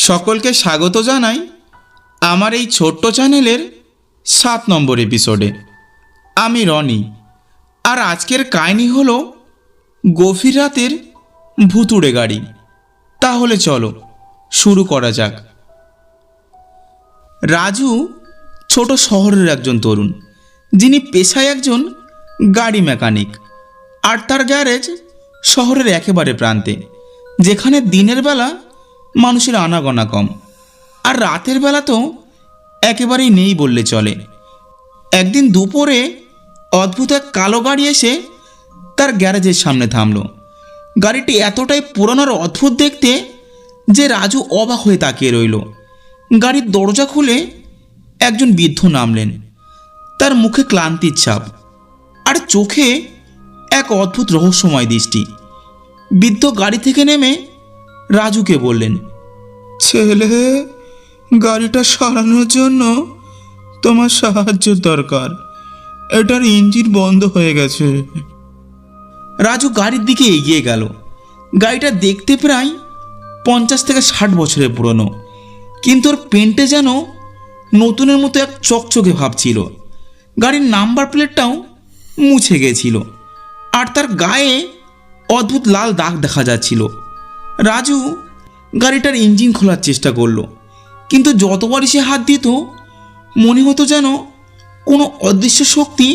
সকলকে স্বাগত জানাই আমার এই ছোট্ট চ্যানেলের 7 নম্বর এপিসোডে। আমি রনি, আর আজকের কাহিনী হলো গভীর রাতের ভুতুড়ে গাড়ি। তাহলে চলো শুরু করা যাক। রাজু ছোট শহরের একজন তরুণ, যিনি পেশায় একজন গাড়ি মেকানিক, আর তার গ্যারেজ শহরের একেবারে প্রান্তে, যেখানে দিনের বেলা মানুষের আনাগোনা কম, আর রাতের বেলা তো একেবারেই নেই বললে চলে। একদিন দুপুরে অদ্ভুত এক কালো গাড়ি এসে তার গ্যারেজের সামনে থামলো। গাড়িটি এতটাই পুরনো আর অদ্ভুত দেখতে যে রাজু অবাক হয়ে তাকিয়ে রইল। গাড়ির দরজা খুলে একজন বৃদ্ধ নামলেন। তার মুখে ক্লান্তির ছাপ আর চোখে এক অদ্ভুত রহস্যময় দৃষ্টি। বৃদ্ধ গাড়ি থেকে নেমে রাজুকে বললেন, ছেলে, গাড়িটা সারানোর জন্য তোমার সাহায্যের দরকার। এটার ইঞ্জিন বন্ধ হয়ে গেছে। রাজু গাড়ির দিকে এগিয়ে গেল। গাড়িটা দেখতে প্রায় 50 থেকে 60 বছরের পুরনো, কিন্তু ওর পেন্টে যেন নতুনের মতো এক চকচকে ভাব ছিল। গাড়ির নাম্বার প্লেটটাও মুছে গেছিল, আর তার গায়ে অদ্ভুত লাল দাগ দেখা যাচ্ছিল। রাজু গাড়িটার ইঞ্জিন খোলার চেষ্টা করলো, কিন্তু যতবারই সে হাত দিত মনে হতো যেন কোনো অদৃশ্য শক্তি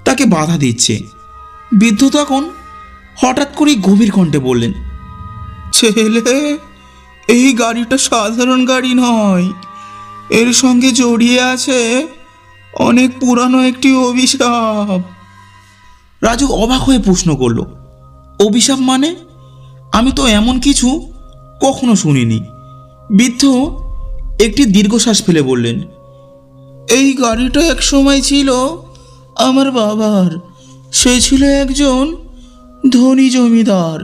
তাকে বাধা দিচ্ছে। বৃদ্ধ তখন হঠাৎ করেই গভীর কণ্ঠে বললেন, ছেলে, এই গাড়িটা সাধারণ গাড়ি নয়, এর সঙ্গে জড়িয়ে আছে অনেক পুরানো একটি অভিশাপ। রাজু অবাক হয়ে প্রশ্ন করলো, অভিশাপ মানে? আমি তো এমন কিছু কখনো শুনিনি। বৃদ্ধ একটি দীর্ঘশ্বাস ফেলে বললেন, এই গাড়িটা এক সময় ছিল আমার বাবার। সে ছিল একজন ধনী জমিদার,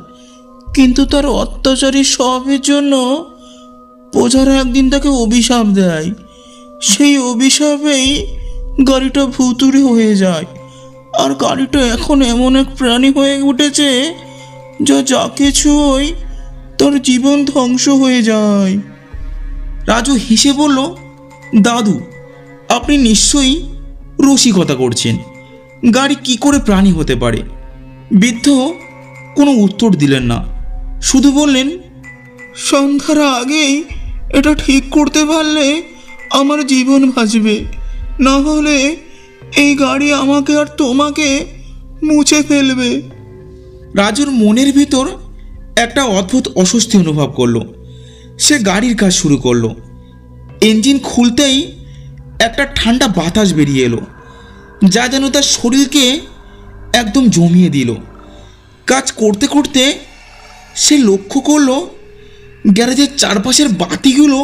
কিন্তু তার অত্যাচারী স্বভাবের জন্য প্রজারা একদিন তাকে অভিশাপ দেয়। সেই অভিশাপেই গাড়িটা ভুতুড়ে হয়ে যায়, আর গাড়িটা এখন এমন এক প্রাণী হয়ে উঠেছে যা যাকে ছুঁয় তার জীবন ধ্বংস হয়ে যায়। রাজু হেসে বলল, দাদু, আপনি নিশ্চয়ই রসিকতা করছেন। গাড়ি কি করে প্রাণী হতে পারে? বৃদ্ধ কোনো উত্তর দিলেন না, শুধু বললেন, সন্ধ্যার আগেই এটা ঠিক করতে পারলে আমার জীবন বাঁচবে, না হলে এই গাড়ি আমাকে আর তোমাকে মুছে ফেলবে। রাজুর মনের ভিতর একটা অদ্ভুত অস্বস্তি অনুভব করলো। সে গাড়ির কাজ শুরু করলো। ইঞ্জিন খুলতেই একটা ঠান্ডা বাতাস বেরিয়ে এলো, যা যেন তার শরীরকে একদম জমিয়ে দিল। কাজ করতে করতে সে লক্ষ্য করলো গ্যারেজের চারপাশের বাতিগুলো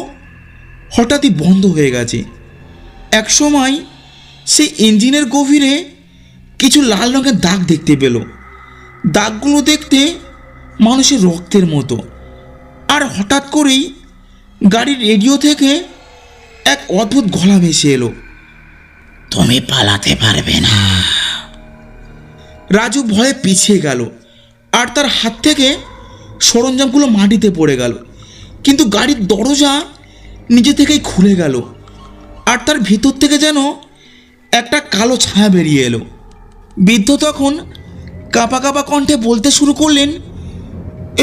হঠাৎই বন্ধ হয়ে গেছে। এক সময় সে ইঞ্জিনের গভীরে কিছু লাল রঙের দাগ দেখতে পেল। দাগগুলো দেখতে মানুষের রক্তের মতো। আর হঠাৎ করেই গাড়ির রেডিও থেকে এক অদ্ভুত গলা ভেসে এলো, তুমি পালাতে পারবে না। রাজু ভয়ে পিছিয়ে গেল, আর তার হাত থেকে সরঞ্জামগুলো মাটিতে পড়ে গেল। কিন্তু গাড়ির দরজা নিজে থেকেই খুলে গেল, আর তার ভিতর থেকে যেন একটা কালো ছায়া বেরিয়ে এলো। বৃদ্ধ তখন কাঁপা কাঁপা কণ্ঠে বলতে শুরু করলেন,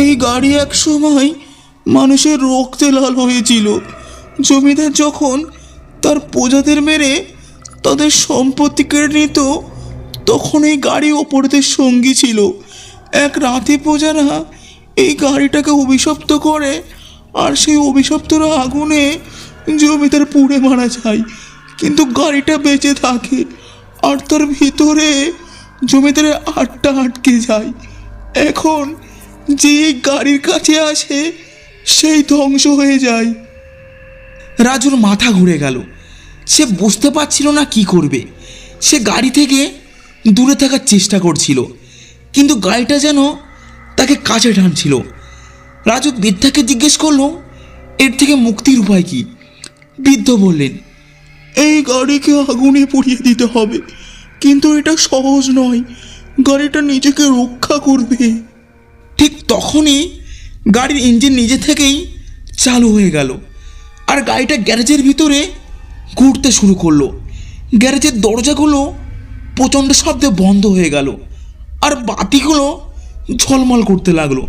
এই গাড়ি এক সময় মানুষের রক্তে লাল হয়েছিল। জমিদার যখন তার প্রজাদের মেরে তাদের সম্পত্তি কেড়ে নিত, তখন এই গাড়ি অপরদের সঙ্গী ছিল। এক রাতে প্রজারা এই গাড়িটাকে অভিশপ্ত করে, আর সেই অভিশপ্তরা আগুনে জমিদার পুড়ে মারা যায়, কিন্তু গাড়িটা বেঁচে থাকে, আর তার ভিতরে জমিদারের আটটা আটকে যায়। এখন যে গাড়ির কাছে আসে সেই ধ্বংস হয়ে যায়। রাজুর মাথা ঘুরে গেল। সে বুঝতে পারছিল না কি করবে। সে গাড়ি থেকে দূরে থাকার চেষ্টা করছিল, কিন্তু গাড়িটা যেন তাকে কাছে টানছিল। রাজু বৃদ্ধাকে জিজ্ঞেস করলো, এর থেকে মুক্তির উপায় কি? বৃদ্ধ বললেন, এই গাড়িকে আগুনে পুড়িয়ে দিতে হবে, কিন্তু এটা সহজ নয়। গাড়িটা নিজেকে রক্ষা করবে। ঠিক তখনই গাড়ির ইঞ্জিন নিজে থেকেই চালু হয়ে গেল। আর গাড়িটা গ্যারেজের ভিতরে ঘুরতে শুরু করলো। গ্যারেজের দরজাগুলো প্রচণ্ড শব্দে বন্ধ হয়ে গেল আর বাতিগুলো ঝলমল করতে লাগলো।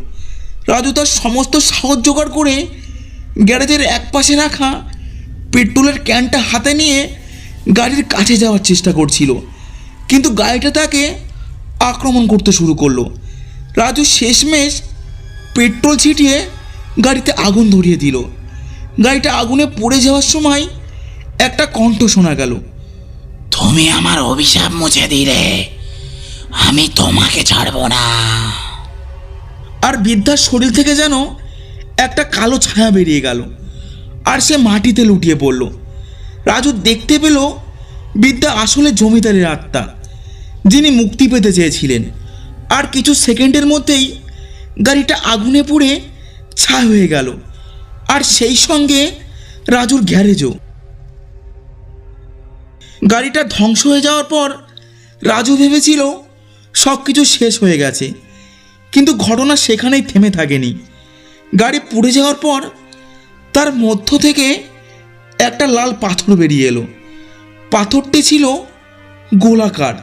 রাজু তার সমস্ত সাহস জোগাড় করে গ্যারেজের এক পাশে রাখা পেট্রোলের ক্যানটা হাতে নিয়ে গাড়ির কাছে যাওয়ার চেষ্টা করছিল, কিন্তু গাড়িটা তাকে আক্রমণ করতে শুরু করলো। রাজু শেষমেশ পেট্রোল ছিটিয়ে গাড়িতে আগুন ধরিয়ে দিল। গাড়িটা আগুনে পড়ে যাওয়ার সময় একটা কণ্ঠ শোনা গেল, তুমি আমার অভিশাপ মুছে দিলে, আমি তোমাকে ছাড়বো না। আর বৃদ্ধার শরীর থেকে যেন একটা কালো ছায়া বেরিয়ে গেল আর সে মাটিতে লুটিয়ে পড়ল। রাজু দেখতে পেল বৃদ্ধা আসলে জমিদারের আত্মা, যিনি মুক্তি পেতে চেয়েছিলেন। আর কিছু সেকেন্ডের মধ্যেই গাড়িটা আগুনে পুড়ে ছাই হয়ে গেল, আর সেই সঙ্গে রাজুর গ্যারেজও। গাড়িটা ধ্বংস হয়ে যাওয়ার পর রাজু ভেবেছিল সব কিছু শেষ হয়ে গেছে, কিন্তু ঘটনা সেখানেই থেমে থাকেনি। গাড়ি পুড়ে যাওয়ার পর তার মধ্য থেকে একটা লাল পাথর বেরিয়ে এলো। পাথরটি ছিল গোলাকার,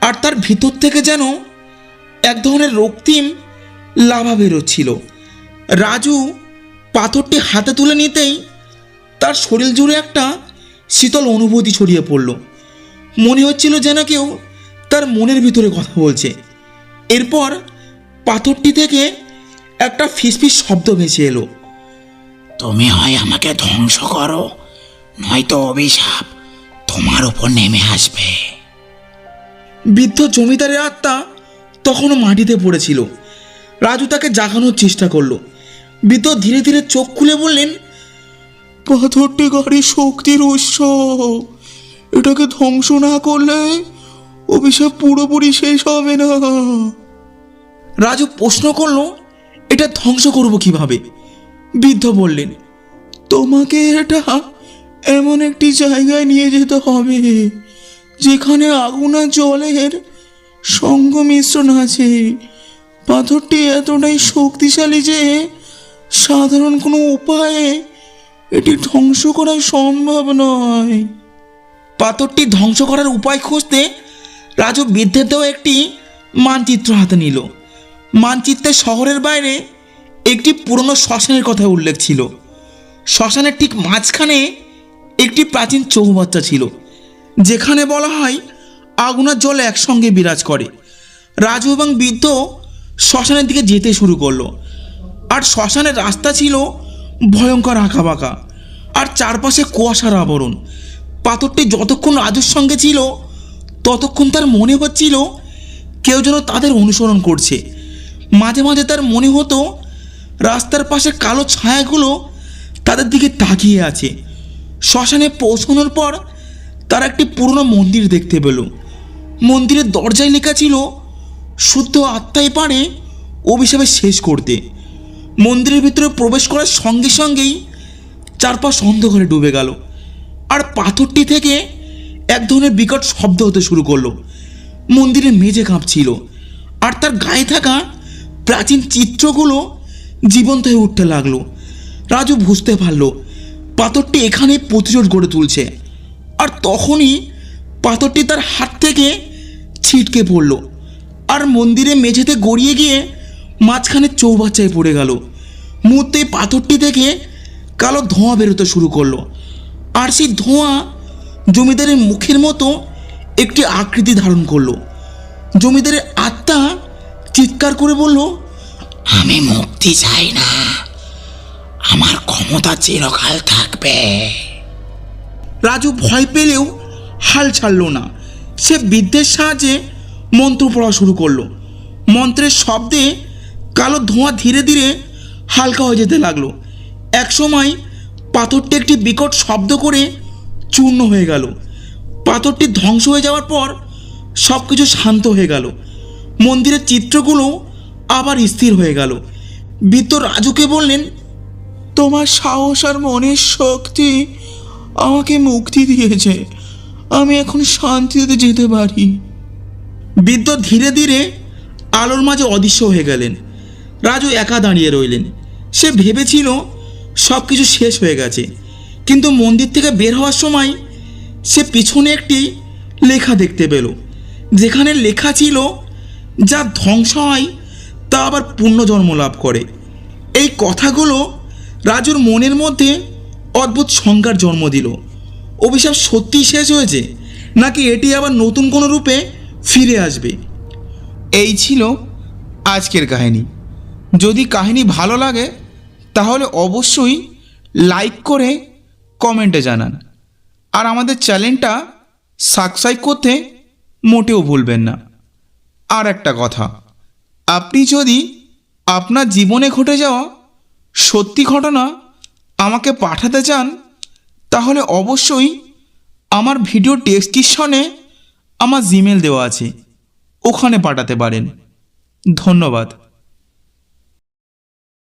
আর তার ভিতর থেকে যেন এক ধরনের রক্তিম লাভা বেরোচ্ছিল। রাজু পাথরটি হাতে তুলে নিতেই তার শরীর জুড়ে একটা শীতল অনুভূতি ছড়িয়ে পড়ল। মনে হচ্ছিল যেন কেউ তার মনের ভিতরে কথা বলছে। এরপর পাথরটি থেকে একটা ফিসফিস শব্দ ভেসে এলো, তুমি হয় আমাকে ধ্বংস করো, নয়তো অভিশাপ তোমার উপর নেমে আসবে। বৃদ্ধ জমিদারের আত্মা তখনও মাটিতে পড়েছিল। রাজু তাকে জাগানোর চেষ্টা করলো। বৃদ্ধ ধীরে ধীরে চোখ খুলে বললেন, পাথরটি গাড়ির শক্তির উৎস, এটাকে ধ্বংস না করলে অভিশাপ পুরোপুরি শেষ হবে না। রাজু প্রশ্ন করলো, এটা ধ্বংস করব কিভাবে? বৃদ্ধ বললেন, তোমাকে এটা এমন একটি জায়গায় নিয়ে যেতে হবে যেখানে আগুন আর জলের সঙ্গ মিশ্রণ আছে। পাথরটি এতটাই শক্তিশালী যে সাধারণ কোনো উপায়ে এটি ধ্বংস করা সম্ভব নয়। পাথরটি ধ্বংস করার উপায় খুঁজতে রাজু বৃদ্ধের দেওয়া একটি মানচিত্র হাতে নিল। মানচিত্রে শহরের বাইরে একটি পুরনো শ্মশানের কথা উল্লেখ ছিল। শ্মশানের ঠিক মাঝখানে একটি প্রাচীন চৌবাচ্চা ছিল, যেখানে বলা হয় আগুন আর জল একসঙ্গে বিরাজ করে। রাজু এবং বৃদ্ধ শ্মশানের দিকে যেতে শুরু করলো। আর শ্মশানের রাস্তা ছিল ভয়ঙ্কর আঁকাবাঁকা, আর চারপাশে কুয়াশার আবরণ। পাথরটি যতক্ষণ রাজুর সঙ্গে ছিল ততক্ষণ তার মনে হচ্ছিল কেউ যেন তাদের অনুসরণ করছে। মাঝে মাঝে তার মনে হতো রাস্তার পাশে কালো ছায়াগুলো তাদের দিকে তাকিয়ে আছে। শ্মশানে পৌঁছানোর পর তারা একটি পুরনো মন্দির দেখতে পেল। মন্দিরের দরজায় লেখা ছিল, শুদ্ধ আত্মাই পারে অভিশাপে শেষ করতে। মন্দিরের ভিতরে প্রবেশ করার সঙ্গে সঙ্গেই চারপাশ অন্ধকারে ডুবে গেল, আর পাথরটি থেকে এক ধরনের বিকট শব্দ হতে শুরু করলো। মন্দিরের মেঝে কাঁপছিল, আর তার গায়ে থাকা প্রাচীন চিত্রগুলো জীবন্ত হয়ে উঠতে লাগলো। রাজু বুঝতে পারল পাথরটি এখানে প্রতিরোধ গড়ে তুলছে। আর তখনই পাথরটি তার হাত থেকে ছিটকে পড়ল, আর মন্দিরের মেঝেতে গড়িয়ে গিয়ে মাঝখানে চৌবাচ্চায় পড়ে গেল। মুহূর্তে পাথরটি থেকে কালো ধোঁয়া বেরোতে শুরু করলো, আর সেই ধোঁয়া জমিদারের মুখের মতো একটি আকৃতি ধারণ করলো। জমিদারের আত্মা চিৎকার করে বলল, আমি মুক্তি চাই না, আমার ক্ষমতা চিরকাল থাকবে। রাজু ভয় পেলেও হাল ছাড়ল না। সে বৃদ্ধের সাহায্যে মন্ত্র পড়া শুরু করলো। মন্ত্রের শব্দে কালো ধোঁয়া ধীরে ধীরে হালকা হয়ে যেতে লাগলো। একসময় পাথরটি একটি বিকট শব্দ করে চূর্ণ হয়ে গেল। পাথরটি ধ্বংস হয়ে যাওয়ার পর সব কিছু শান্ত হয়ে গেল। মন্দিরের চিত্রগুলো আবার স্থির হয়ে গেল। বৃদ্ধ রাজুকে বললেন, তোমার সাহস আর মনের শক্তি আমাকে মুক্তি দিয়েছে, আমি এখন শান্তিতে যেতে পারি। বৃদ্ধ ধীরে ধীরে আলোর মাঝে অদৃশ্য হয়ে গেলেন। রাজু একা দাঁড়িয়ে রইলেন। সে ভেবেছিল সব কিছু শেষ হয়ে গেছে, কিন্তু মন্দির থেকে বের হওয়ার সময় সে পিছনে একটি লেখা দেখতে পেল, যেখানে লেখা ছিল, যা ধ্বংস হয় তা আবার পুনর্জন্ম লাভ করে। এই কথাগুলো রাজুর মনের মধ্যে অদ্ভুত শঙ্কার জন্ম দিল। অভিশাপ সত্যিই শেষ হয়েছে, নাকি এটি আবার নতুন কোনো রূপে ফিরে আসবে? এই ছিল আজকের কাহিনী। যদি কাহিনী ভালো লাগে তাহলে অবশ্যই লাইক করে কমেন্টে জানান, আর আমাদের চ্যানেলটা সাবস্ক্রাইব করতে মোটেও ভুলবেন না। আর একটা কথা, আপনি যদি আপনার জীবনে ঘটে যাওয়া সত্যি ঘটনা আমাকে পাঠাতে চান, তাহলে অবশ্যই আমার ভিডিও ডেসক্রিপশনে আমার জিমেল দেওয়া আছে, ওখানে পাঠাতে পারেন। ধন্যবাদ।